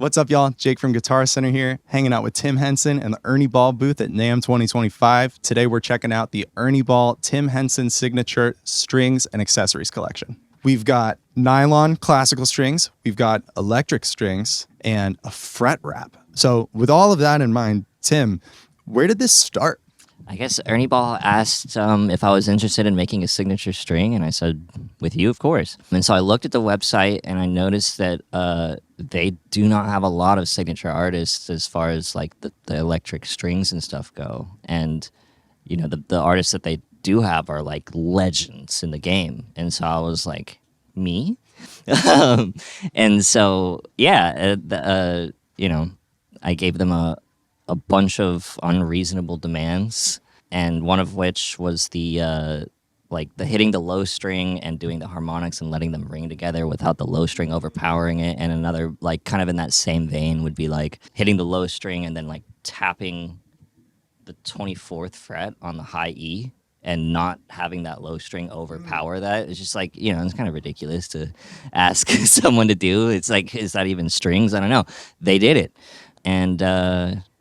What's up, y'all? Jake from Guitar Center here, hanging out with Tim Henson and the Ernie Ball booth at NAMM 2025. Today, we're checking out the Ernie Ball Tim Henson signature strings and accessories collection. We've got nylon classical strings, we've got electric strings, and a fret wrap. So with all of that in mind, Tim, where did this start? I guess Ernie Ball asked if I was interested in making a signature string, and I said, with you, of course. And so I looked at the website, and I noticed that they do not have a lot of signature artists as far as like the electric strings and stuff go. And, you know, the artists that they do have are like legends in the game. And so I was like, me? And so, yeah, you know, I gave them a bunch of unreasonable demands, and one of which was the hitting the low string and doing the harmonics and letting them ring together without the low string overpowering it. And another, like, kind of in that same vein would be like hitting the low string and then like tapping the 24th fret on the high E and not having that low string overpower that. It's just like, you know, it's kind of ridiculous to ask someone to do. It's like, is that even strings? I don't know. They did it. And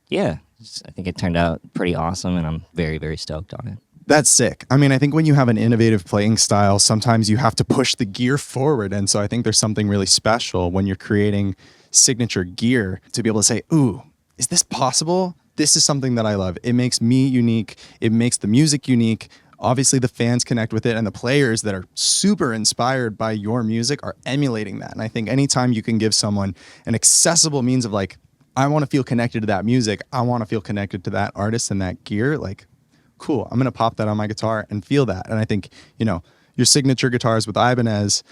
yeah, I think it turned out pretty awesome, and I'm very, very stoked on it. That's sick. I mean, I think when you have an innovative playing style, sometimes you have to push the gear forward. And so I think there's something really special when you're creating signature gear to be able to say, ooh, is this possible? This is something that I love. It makes me unique. It makes the music unique. Obviously, the fans connect with it, and the players that are super inspired by your music are emulating that. And I think anytime you can give someone an accessible means of like, I want to feel connected to that music, I want to feel connected to that artist and that gear, like, cool, I'm going to pop that on my guitar and feel that. And I think, you know, your signature guitars with Ibanez,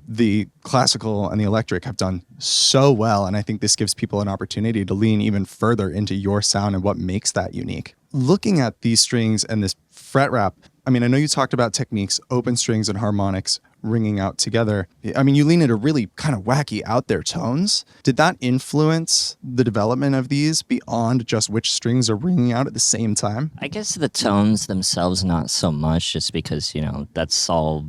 the classical and the electric have done so well. And I think this gives people an opportunity to lean even further into your sound and what makes that unique. Looking at these strings and this fret wrap, I mean, I know you talked about techniques, open strings and harmonics ringing out together. I mean, you lean into really kind of wacky out there tones. Did that influence the development of these beyond just which strings are ringing out at the same time? I guess the tones themselves, not so much, just because, you know, that's all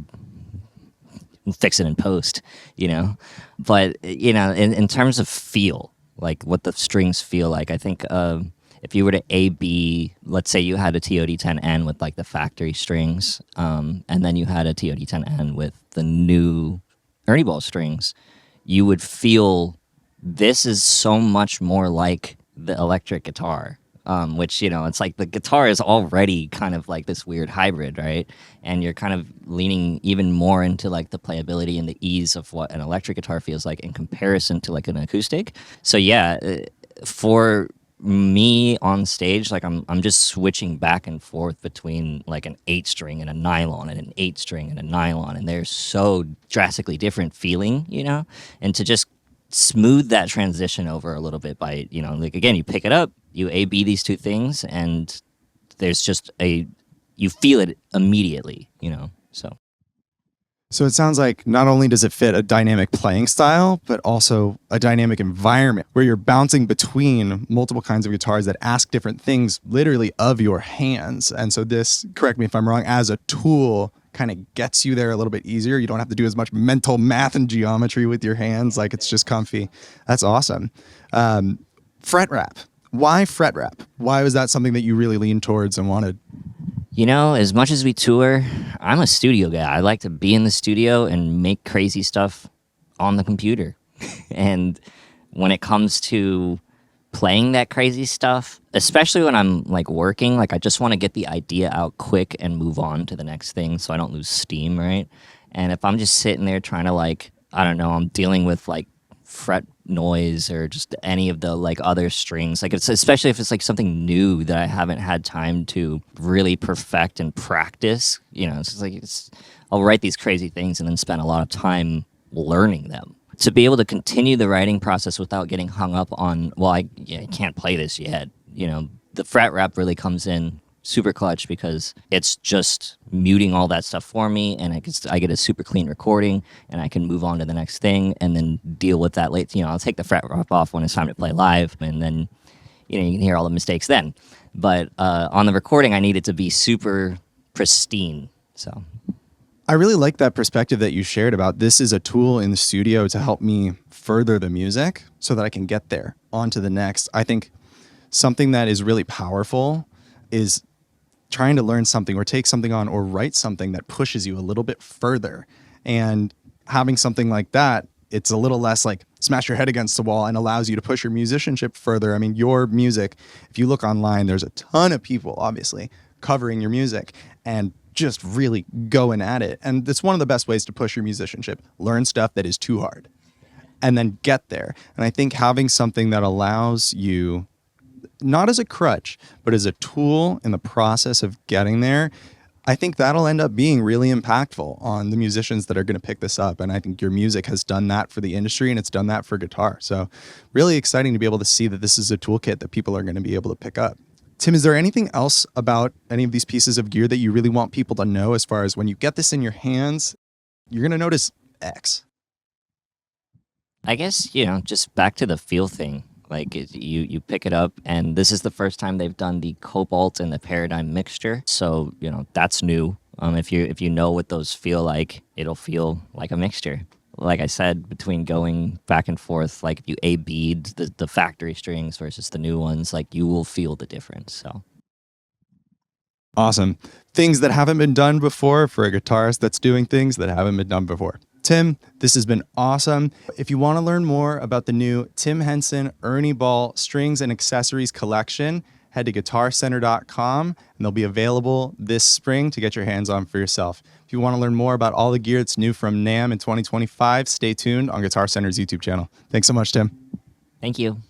fix it in post, you know. But, you know, in terms of feel, like what the strings feel like, I think if you were to A-B, let's say you had a TOD10N with like the factory strings, and then you had a TOD10N with the new Ernie Ball strings, you would feel this is so much more like the electric guitar, which, you know, it's like the guitar is already kind of like this weird hybrid, right? And you're kind of leaning even more into like the playability and the ease of what an electric guitar feels like in comparison to like an acoustic. So yeah, for me on stage, like I'm just switching back and forth between like an 8-string and a nylon and an 8-string and a nylon, and they're so drastically different feeling, you know. And to just smooth that transition over a little bit by, you know, like again, you pick it up, you A-B these two things, and there's just you feel it immediately, you know. So it sounds like not only does it fit a dynamic playing style, but also a dynamic environment where you're bouncing between multiple kinds of guitars that ask different things literally of your hands. And so this, correct me if I'm wrong, as a tool kind of gets you there a little bit easier. You don't have to do as much mental math and geometry with your hands. Like, it's just comfy. That's awesome. Fret wrap. Why fret wrap? Why was that something that you really leaned towards and wanted? You know, as much as we tour, I'm a studio guy. I like to be in the studio and make crazy stuff on the computer. And when it comes to playing that crazy stuff, especially when I'm like working, like I just want to get the idea out quick and move on to the next thing so I don't lose steam, right? And if I'm just sitting there trying to like, I don't know, I'm dealing with like fret noise or just any of the like other strings, like it's especially if it's like something new that I haven't had time to really perfect and practice, you know, it's just like I'll write these crazy things and then spend a lot of time learning them. To be able to continue the writing process without getting hung up on, well, I can't play this yet, you know, the fret wrap really comes in super clutch because it's just muting all that stuff for me, and I get a super clean recording, and I can move on to the next thing and then deal with that late. You know, I'll take the fret wrap off when it's time to play live, and then, you know, you can hear all the mistakes then. But on the recording, I need it to be super pristine. So I really like that perspective that you shared about this is a tool in the studio to help me further the music so that I can get there on to the next. I think something that is really powerful is trying to learn something or take something on or write something that pushes you a little bit further. And having something like that, it's a little less like smash your head against the wall and allows you to push your musicianship further. I mean, your music, if you look online, there's a ton of people, obviously, covering your music and just really going at it. And it's one of the best ways to push your musicianship. Learn stuff that is too hard and then get there. And I think having something that allows you, not as a crutch, but as a tool in the process of getting there, I think that'll end up being really impactful on the musicians that are going to pick this up. And I think your music has done that for the industry and it's done that for guitar. So really exciting to be able to see that this is a toolkit that people are going to be able to pick up. Tim, is there anything else about any of these pieces of gear that you really want people to know as far as when you get this in your hands, you're going to notice X? I guess, just back to the feel thing. Like you pick it up, and this is the first time they've done the cobalt and the paradigm mixture. So, that's new. If you know what those feel like, it'll feel like a mixture. Like I said, between going back and forth, like if you A-B'd the factory strings versus the new ones, like you will feel the difference. So awesome. Things that haven't been done before for a guitarist that's doing things that haven't been done before. Tim, this has been awesome. If you want to learn more about the new Tim Henson Ernie Ball strings and accessories collection, head to guitarcenter.com and they'll be available this spring to get your hands on for yourself. If you want to learn more about all the gear that's new from NAMM in 2025, stay tuned on Guitar Center's YouTube channel. Thanks so much, Tim. thank you.